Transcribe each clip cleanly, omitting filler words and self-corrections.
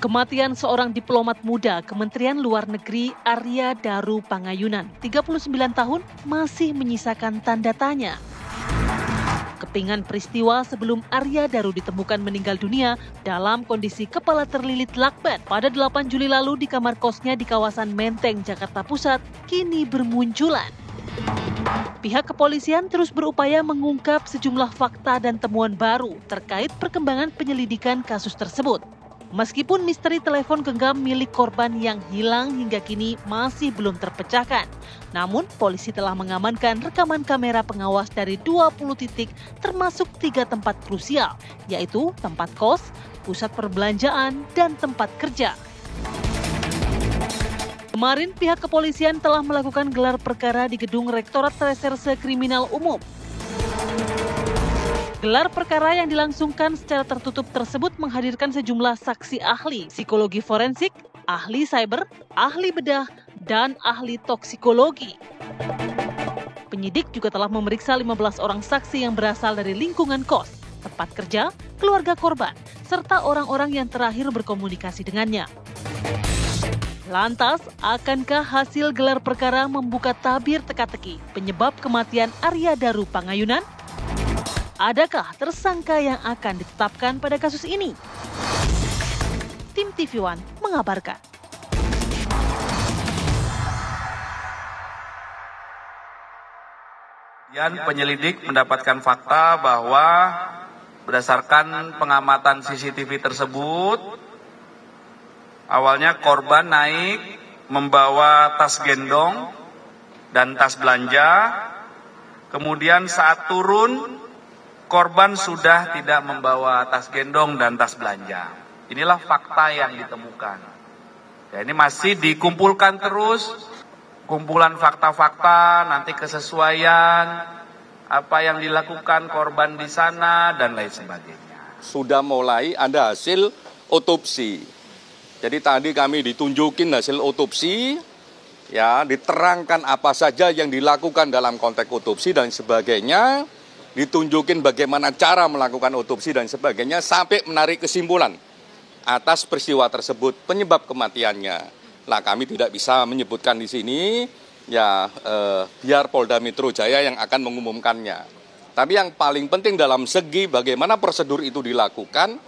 Kematian seorang diplomat muda Kementerian Luar Negeri Arya Daru Pangayunan, 39 tahun, masih menyisakan tanda tanya. Kepingan peristiwa sebelum Arya Daru ditemukan meninggal dunia dalam kondisi kepala terlilit lakban pada 8 Juli lalu di kamar kosnya di kawasan Menteng, Jakarta Pusat, kini bermunculan. Pihak kepolisian terus berupaya mengungkap sejumlah fakta dan temuan baru terkait perkembangan penyelidikan kasus tersebut. Meskipun misteri telepon genggam milik korban yang hilang hingga kini masih belum terpecahkan, namun polisi telah mengamankan rekaman kamera pengawas dari 20 titik termasuk 3 tempat krusial, yaitu tempat kos, pusat perbelanjaan, dan tempat kerja. Kemarin pihak kepolisian telah melakukan gelar perkara di Gedung Rektorat Reserse Kriminal Umum. Gelar perkara yang dilangsungkan secara tertutup tersebut menghadirkan sejumlah saksi ahli psikologi forensik, ahli cyber, ahli bedah, dan ahli toksikologi. Penyidik juga telah memeriksa 15 orang saksi yang berasal dari lingkungan kos, tempat kerja, keluarga korban, serta orang-orang yang terakhir berkomunikasi dengannya. Lantas, akankah hasil gelar perkara membuka tabir teka-teki penyebab kematian Arya Daru Pangayunan? Adakah tersangka yang akan ditetapkan pada kasus ini? Tim TV One mengabarkan. Kemudian penyelidik mendapatkan fakta bahwa berdasarkan pengamatan CCTV tersebut, awalnya korban naik membawa tas gendong dan tas belanja, kemudian saat turun, korban sudah tidak membawa tas gendong dan tas belanja. Inilah fakta yang ditemukan. Ya, ini masih dikumpulkan terus, kumpulan fakta-fakta, nanti kesesuaian, apa yang dilakukan korban di sana, dan lain sebagainya. Sudah mulai ada hasil otopsi. Jadi tadi kami ditunjukin hasil otopsi, ya diterangkan apa saja yang dilakukan dalam konteks otopsi dan sebagainya. Ditunjukin bagaimana cara melakukan otopsi dan sebagainya sampai menarik kesimpulan atas peristiwa tersebut penyebab kematiannya. Nah, kami tidak bisa menyebutkan di sini, ya biar Polda Metro Jaya yang akan mengumumkannya. Tapi yang paling penting dalam segi bagaimana prosedur itu dilakukan,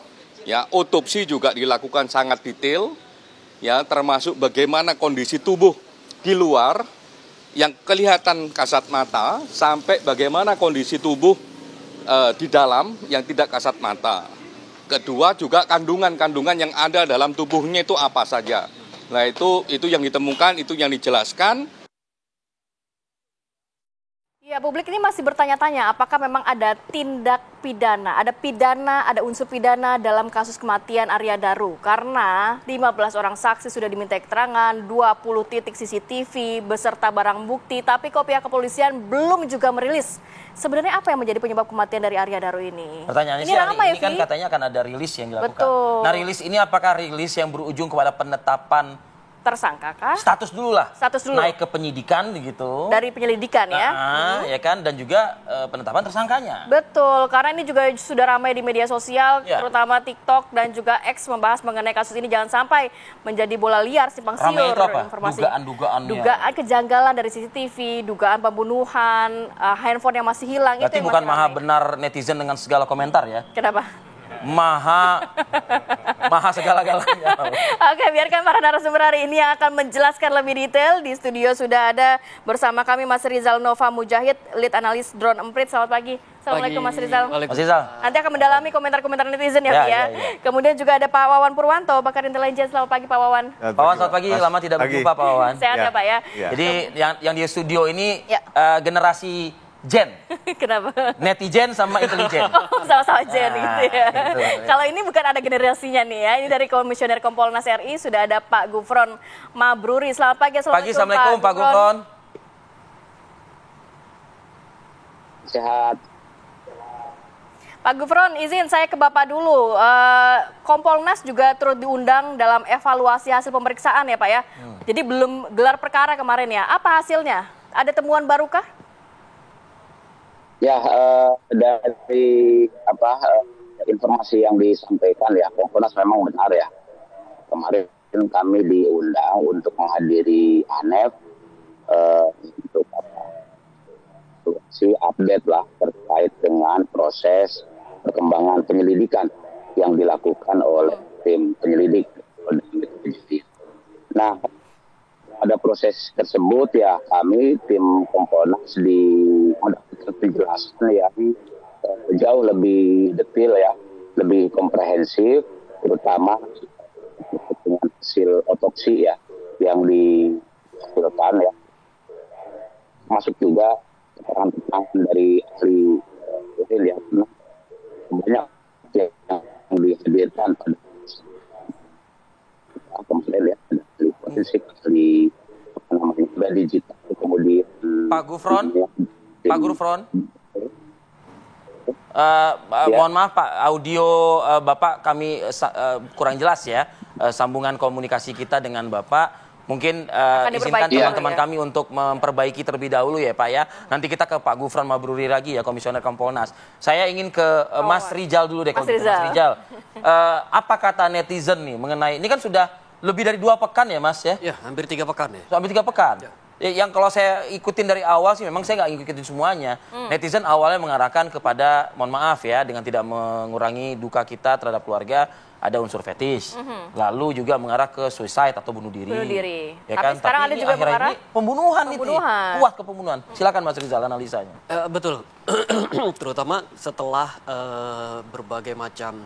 ya otopsi juga dilakukan sangat detail, ya termasuk bagaimana kondisi tubuh di luar yang kelihatan kasat mata sampai bagaimana kondisi tubuh di dalam yang tidak kasat mata. Kedua juga kandungan-kandungan yang ada dalam tubuhnya itu apa saja. Nah itu yang ditemukan, itu yang dijelaskan. Ya, publik ini masih bertanya-tanya apakah memang ada tindak pidana, ada unsur pidana dalam kasus kematian Arya Daru. Karena 15 orang saksi sudah diminta keterangan, 20 titik CCTV beserta barang bukti, tapi kok pihak kepolisian belum juga merilis sebenarnya apa yang menjadi penyebab kematian dari Arya Daru ini. Pertanyaannya sih hari ini kan katanya akan ada rilis yang dilakukan. Betul. Nah, rilis ini apakah rilis yang berujung kepada penetapan tersangka kah? Status dulu lah. Status dulu. Naik ke penyidikan gitu. Dari penyelidikan ya. Ya kan, dan juga penetapan tersangkanya. Betul, karena ini juga sudah ramai di media sosial, terutama TikTok dan juga X membahas mengenai kasus ini jangan sampai menjadi bola liar simpang siur informasi. Dugaan kejanggalan dari CCTV, dugaan pembunuhan, handphone yang masih hilang. Berarti itu yang bukan masih maha ramai. benar netizen dengan segala komentar ya? Kenapa? Maha segala-galanya. Oke, biarkan para narasumber hari ini yang akan menjelaskan lebih detail. Di studio sudah ada bersama kami Mas Rizal Nova Mujahid, lead analis Drone Emprit. Selamat pagi. Assalamualaikum Mas Rizal. Mas Rizal. Nanti akan mendalami komentar-komentar netizen ya, Pak ya. Kemudian juga ada Pak Wawan Purwanto, pakar intelijen. Selamat pagi Pak Wawan. Pak Wawan, selamat pagi. Lama tidak berjumpa Pak Wawan. Sehat ya Pak ya. Jadi yang di studio ini generasi Gen. Kenapa? Netizen sama intelijen. Oh, sama-sama Gen gitu ya. Kalau ini bukan ada generasinya nih ya. Ini dari Komisioner Kompolnas RI sudah ada Pak Gufron Mabruri. Selamat pagi. Assalamualaikum Pak Gufron. Sehat. Pak Gufron, izin saya ke Bapak dulu. Kompolnas juga turut diundang dalam evaluasi hasil pemeriksaan ya Pak ya. Jadi belum gelar perkara kemarin ya. Apa hasilnya? Ada temuan barukah? Ya, dari informasi yang disampaikan ya, Kompolnas memang benar ya, kemarin kami diundang untuk menghadiri ANEF untuk update lah terkait dengan proses perkembangan penyelidikan yang dilakukan oleh tim penyelidik Polda Metro Jaya. Nah, pada proses tersebut ya kami tim Kompolnas mendapatkan penjelasan yang jauh lebih detail ya, lebih komprehensif, terutama dengan hasil otopsi ya yang dihasilkan ya, masuk juga keterangan dari ahli ya, banyak yang dihadirkan pada kemarin ya, ahli forensik, ahli digital, kemudian Pak Gufron, mohon maaf Pak, audio Bapak kami kurang jelas ya, sambungan komunikasi kita dengan Bapak. Mungkin izinkan teman-teman kami untuk memperbaiki terlebih dahulu ya Pak ya. Nanti kita ke Pak Gufron Mabruri lagi ya, Komisioner Kompolnas. Saya ingin ke Mas Rijal dulu deh. Mas Rijal. Apa kata netizen nih mengenai, ini kan sudah lebih dari 2 pekan ya Mas ya? Ya, hampir 3 pekan ya. Hampir 3 pekan. Ya. Yang kalau saya ikutin dari awal sih, memang saya nggak ikutin semuanya. Netizen awalnya mengarahkan kepada, mohon maaf ya, dengan tidak mengurangi duka kita terhadap keluarga, ada unsur fetish. Lalu juga mengarah ke suicide atau bunuh diri. Ya kan? Tapi sekarang ada juga mengarah pembunuhan. Kuat ke pembunuhan. Silakan Mas Rizal analisanya. Betul. Terutama setelah berbagai macam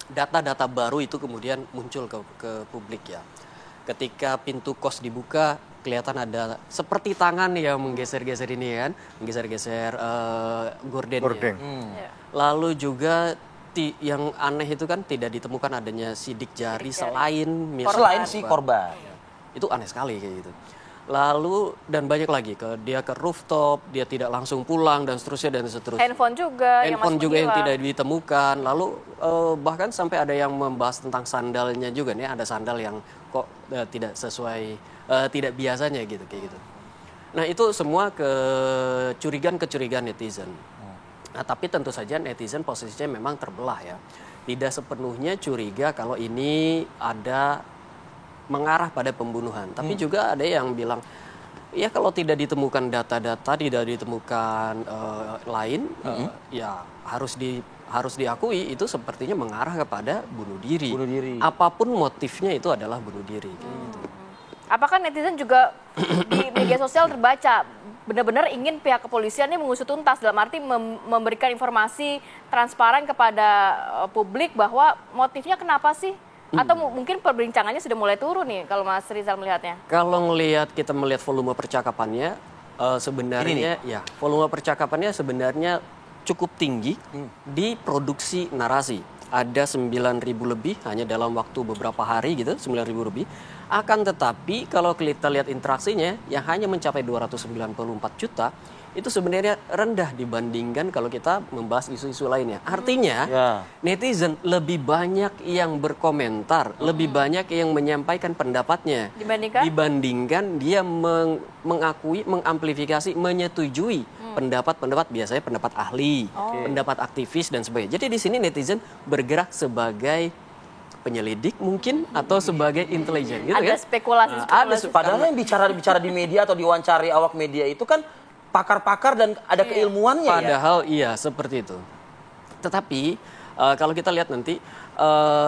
data-data baru itu kemudian muncul ke publik ya. Ketika pintu kos dibuka, kelihatan ada seperti tangan yang menggeser-geser ini kan, menggeser-geser gordennya. Lalu juga yang aneh itu kan tidak ditemukan adanya sidik jari selain si korban. Itu aneh sekali kayak gitu. Lalu dan banyak lagi, dia ke rooftop, dia tidak langsung pulang dan seterusnya dan seterusnya. Handphone juga yang tidak ditemukan. Lalu bahkan sampai ada yang membahas tentang sandalnya juga nih, ada sandal yang kok tidak sesuai, tidak biasanya gitu kayak gitu. Nah itu semua kecurigaan netizen. Nah tapi tentu saja netizen posisinya memang terbelah ya. Tidak sepenuhnya curiga kalau ini ada mengarah pada pembunuhan. Tapi juga ada yang bilang, ya kalau tidak ditemukan data-data, tidak ditemukan lain, ya harus diakui itu sepertinya mengarah kepada bunuh diri. Apapun motifnya itu adalah bunuh diri. Gitu. Apakah netizen juga di media sosial terbaca benar-benar ingin pihak kepolisian ini mengusut tuntas, dalam arti memberikan informasi transparan kepada publik bahwa motifnya kenapa sih? Atau mungkin perbincangannya sudah mulai turun nih kalau Mas Rizal melihatnya? Kalau kita melihat volume percakapannya, sebenarnya ya volume percakapannya sebenarnya cukup tinggi di produksi narasi. Ada 9.000 lebih hanya dalam waktu beberapa hari gitu, 9.000 lebih. Akan tetapi kalau kita lihat interaksinya yang hanya mencapai 294 juta, itu sebenarnya rendah dibandingkan kalau kita membahas isu-isu lainnya. Artinya netizen lebih banyak yang berkomentar, lebih banyak yang menyampaikan pendapatnya dibandingkan dia mengakui, mengamplifikasi, menyetujui pendapat-pendapat, biasanya pendapat ahli, pendapat aktivis dan sebagainya. Jadi di sini netizen bergerak sebagai penyelidik mungkin atau sebagai intelijen gitu ada kan? spekulasi. Padahal yang bicara di media atau diwawancari awak media itu kan pakar-pakar dan ada keilmuannya. Padahal iya seperti itu. Tetapi kalau kita lihat nanti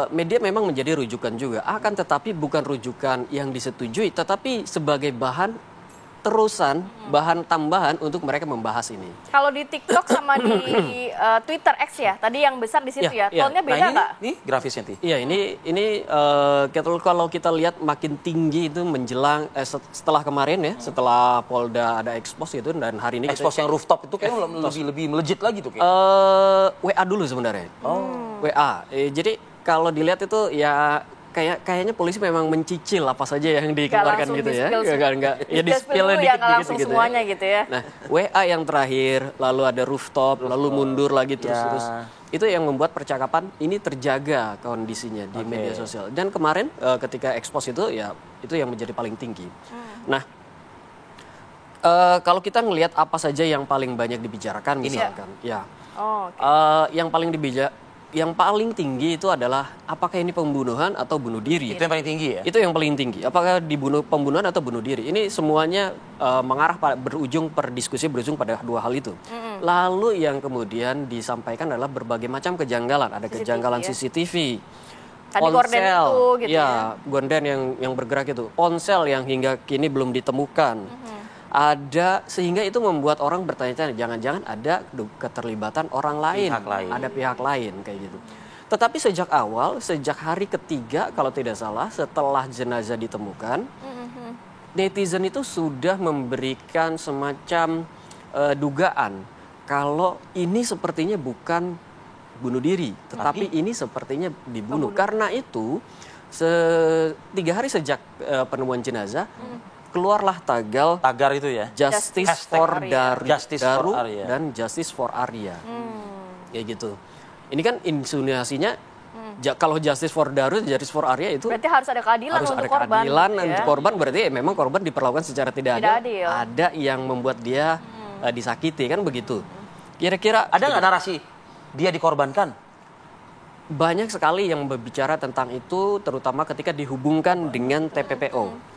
media memang menjadi rujukan juga. Akan tetapi bukan rujukan yang disetujui, tetapi sebagai bahan terusan, bahan tambahan untuk mereka membahas ini. Kalau di TikTok sama di Twitter X ya, tadi yang besar di situ tonnya beda nggak? Ini grafisnya Ti. Iya, ini kalau kita lihat makin tinggi itu menjelang setelah kemarin ya, setelah Polda ada expose itu dan hari ini expose yang rooftop itu kayak lebih melejit lagi tuh kayak. WA dulu sebenarnya. WA. Jadi kalau dilihat itu ya kayaknya polisi memang mencicil apa saja yang dikeluarkan gitu ya. Enggak ya di-spill dikit gitu semuanya gitu ya. Nah, WA yang terakhir, lalu ada rooftop, lalu mundur lagi terus. Itu yang membuat percakapan ini terjaga kondisinya di media sosial. Dan kemarin ketika expose itu ya itu yang menjadi paling tinggi. Nah, kalau kita ngelihat apa saja yang paling banyak dibicarakan misalkan, yang paling yang paling tinggi itu adalah apakah ini pembunuhan atau bunuh diri. Itu yang paling tinggi ya? Itu yang paling tinggi. Apakah pembunuhan atau bunuh diri. Ini semuanya berujung pada dua hal itu. Lalu yang kemudian disampaikan adalah berbagai macam kejanggalan. Ada kejanggalan CCTV. Tadi gorden itu gitu ya. Gorden yang bergerak itu. Ponsel yang hingga kini belum ditemukan. Ada, sehingga itu membuat orang bertanya-tanya, jangan-jangan ada keterlibatan orang lain, ada pihak lain kayak gitu. Tetapi sejak awal, sejak hari ketiga kalau tidak salah, setelah jenazah ditemukan, netizen itu sudah memberikan semacam dugaan kalau ini sepertinya bukan bunuh diri, tetapi ini sepertinya dibunuh. Karena itu, 3 hari sejak penemuan jenazah, keluarlah tagar itu ya. Justice for Daru Arya. dan Justice for Arya. Kayak gitu. Ini kan insinuasinya kalau Justice for Daru, Justice for Arya itu berarti harus ada keadilan untuk korban. Untuk korban berarti memang korban diperlakukan secara tidak adil. Ada yang membuat dia disakiti kan begitu. Kira-kira ada nggak narasi dia dikorbankan? Banyak sekali yang berbicara tentang itu, terutama ketika dihubungkan dengan TPPO.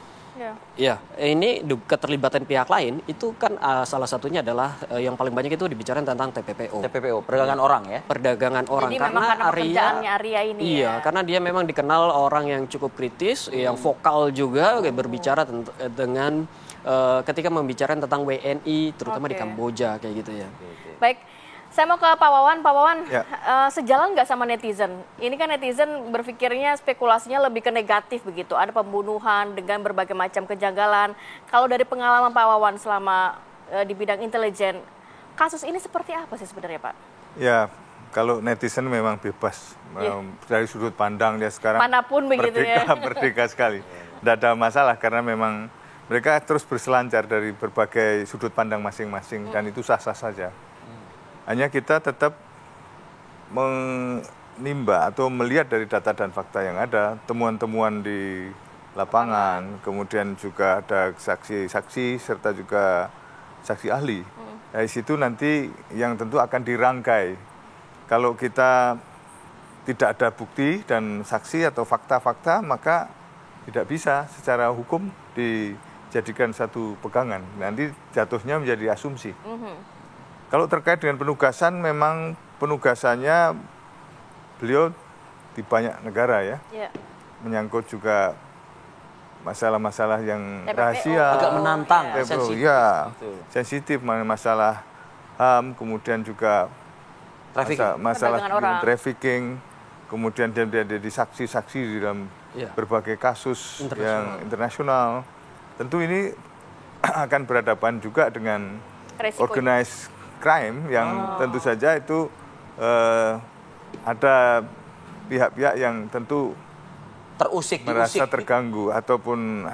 Ya, ini keterlibatan pihak lain itu kan salah satunya adalah yang paling banyak itu dibicarakan tentang TPPO. TPPO, perdagangan orang ya? Perdagangan orang. Jadi karena pekerjaannya Arya ini. Iya, karena dia memang dikenal orang yang cukup kritis, yang vokal juga berbicara dengan ketika membicarakan tentang WNI, terutama di Kamboja kayak gitu ya. Baik. Saya mau ke Pak Wawan. Pak Wawan, sejalan nggak sama netizen? Ini kan netizen berpikirnya spekulasinya lebih ke negatif begitu. Ada pembunuhan dengan berbagai macam kejanggalan. Kalau dari pengalaman Pak Wawan selama di bidang intelijen, kasus ini seperti apa sih sebenarnya Pak? Ya, kalau netizen memang bebas. Dari sudut pandang dia sekarang manapun begitu merdeka sekali. Tidak ada masalah karena memang mereka terus berselancar dari berbagai sudut pandang masing-masing dan itu sah-sah saja. Hanya kita tetap menimba atau melihat dari data dan fakta yang ada, temuan-temuan di lapangan, kemudian juga ada saksi-saksi serta juga saksi ahli. Dari situ nanti yang tentu akan dirangkai. Kalau kita tidak ada bukti dan saksi atau fakta-fakta, maka tidak bisa secara hukum dijadikan satu pegangan. Nanti jatuhnya menjadi asumsi. Kalau terkait dengan penugasan, memang penugasannya beliau di banyak negara ya. Menyangkut juga masalah-masalah yang rahasia. Agak menantang, sensitif masalah HAM, kemudian juga masalah trafficking, kemudian dia jadi saksi-saksi di dalam berbagai kasus yang internasional. Tentu ini akan berhadapan juga dengan organized crime yang tentu saja itu ada pihak-pihak yang tentu merasa terganggu ataupun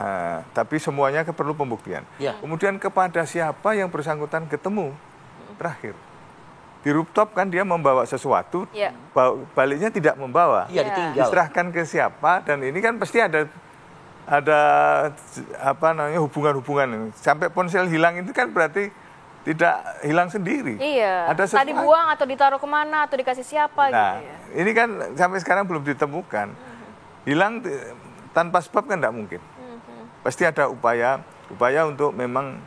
tapi semuanya perlu pembuktian. Kemudian kepada siapa yang bersangkutan ketemu terakhir di rooftop kan dia membawa sesuatu, baliknya tidak membawa, diserahkan ke siapa dan ini kan pasti ada hubungan-hubungan sampai ponsel hilang itu kan berarti tidak hilang sendiri. Iya. Tadi buang atau ditaruh kemana atau dikasih siapa gitu ya. Ini kan sampai sekarang belum ditemukan. Hilang tanpa sebab kan tidak mungkin. Pasti ada upaya untuk memang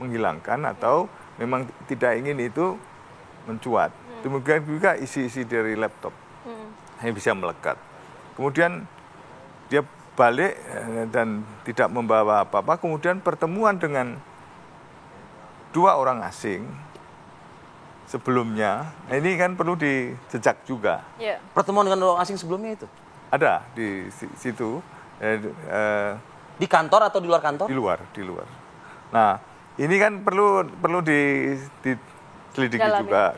menghilangkan atau memang tidak ingin itu mencuat. Demikian juga isi-isi dari laptop hanya bisa melekat. Kemudian dia balik dan tidak membawa apa-apa. Kemudian pertemuan dengan 2 orang asing sebelumnya, ini kan perlu dijejak juga. Pertemuan dengan orang asing sebelumnya itu? Ada di situ. Di kantor atau di luar kantor? Di luar. Nah, ini kan perlu diselidiki juga.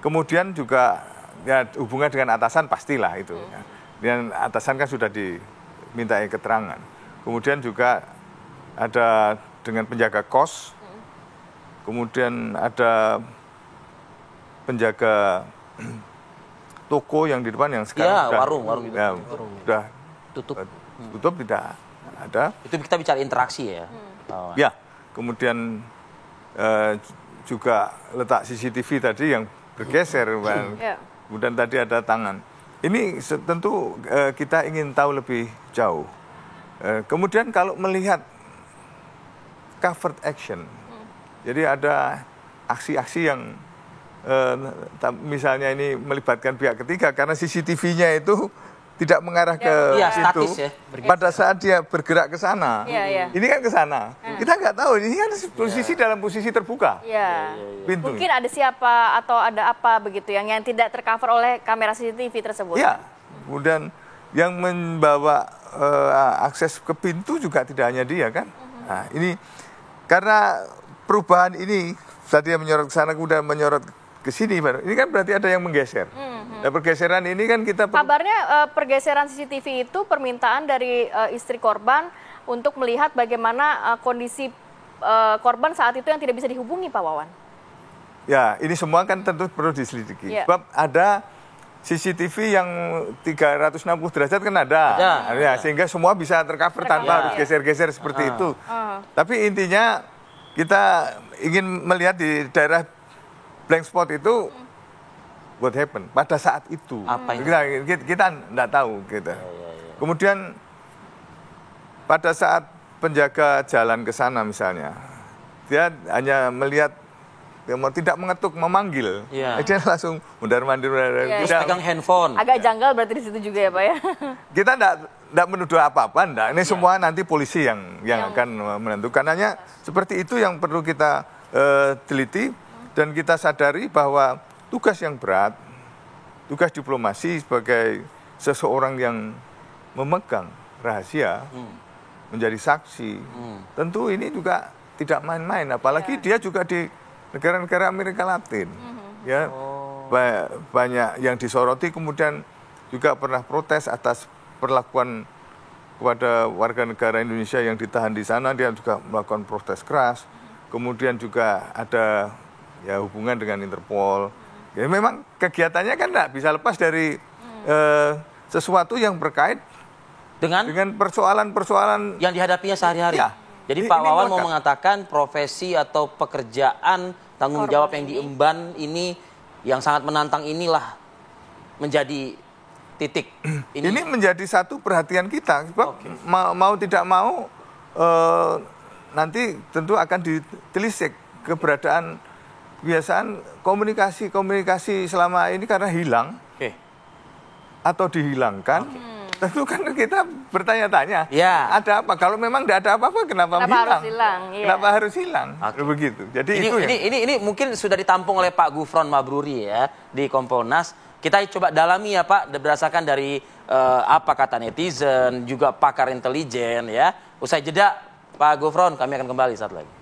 Kemudian juga ya, hubungan dengan atasan pastilah itu. Dan atasan kan sudah dimintai keterangan. Kemudian juga ada dengan penjaga kos. Kemudian ada penjaga toko yang di depan yang sekarang warung sudah tutup tidak ada. Itu kita bicara interaksi ya. Ya, kemudian juga letak CCTV tadi yang bergeser kemudian tadi ada tangan. Ini tentu kita ingin tahu lebih jauh. Kemudian kalau melihat covert action, jadi ada aksi-aksi yang misalnya ini melibatkan pihak ketiga karena CCTV-nya itu tidak mengarah ke situ. Ya. Pada saat dia bergerak ke sana, ini kan ke sana. Kita nggak tahu, ini kan posisi dalam posisi terbuka. Pintu. Mungkin ada siapa atau ada apa begitu yang tidak tercover oleh kamera CCTV tersebut. Iya. Kemudian yang membawa akses ke pintu juga tidak hanya dia kan. Nah, ini karena perubahan ini tadi yang menyorot ke sana kemudian menyorot ke sini, ini kan berarti ada yang menggeser. Nah, pergeseran ini kan kita kabarnya pergeseran CCTV itu permintaan dari istri korban untuk melihat bagaimana kondisi korban saat itu yang tidak bisa dihubungi, Pak Wawan. Ya, ini semua kan tentu perlu diselidiki. Sebab ada CCTV yang 360 derajat kan ada. Ya, sehingga semua bisa tercover tanpa harus geser-geser seperti itu. Tapi intinya kita ingin melihat di daerah blank spot itu what happened pada saat itu. Kita tidak tahu gitu. Kemudian pada saat penjaga jalan ke sana misalnya, dia hanya melihat dia mau tidak mengetuk memanggil, dia langsung mundar-mandir. Pegang handphone. Agak janggal berarti di situ juga ya Pak ya. Kita tidak menuduh apa-apa, enggak. Ini semua nanti polisi yang akan menentukan. Hanya seperti itu yang perlu kita teliti dan kita sadari bahwa tugas yang berat, tugas diplomasi sebagai seseorang yang memegang rahasia, menjadi saksi, tentu ini juga tidak main-main. Apalagi dia juga di negara-negara Amerika Latin, ya banyak yang disoroti. Kemudian juga pernah protes atas perlakuan kepada warga negara Indonesia yang ditahan di sana. Dia juga melakukan protes keras. Kemudian juga ada hubungan dengan Interpol. Ya, memang kegiatannya kan tidak bisa lepas dari sesuatu yang berkait dengan persoalan-persoalan yang dihadapinya sehari-hari. Jadi Pak Wawan mau mengatakan profesi atau pekerjaan tanggung jawab yang diemban ini yang sangat menantang inilah menjadi titik. Ini menjadi satu perhatian kita. Sebab mau tidak mau nanti tentu akan ditelisik keberadaan kebiasaan komunikasi selama ini karena hilang atau dihilangkan. Tentu kan kita bertanya-tanya, ada apa? Kalau memang tidak ada apa-apa, kenapa hilang? Kenapa harus hilang? Begitu. Jadi ini mungkin sudah ditampung oleh Pak Gufron Mabruri ya di Kompolnas. Kita coba dalami ya Pak, berdasarkan dari apa kata netizen, juga pakar intelijen ya. Usai jeda, Pak Gufron, kami akan kembali saat lagi.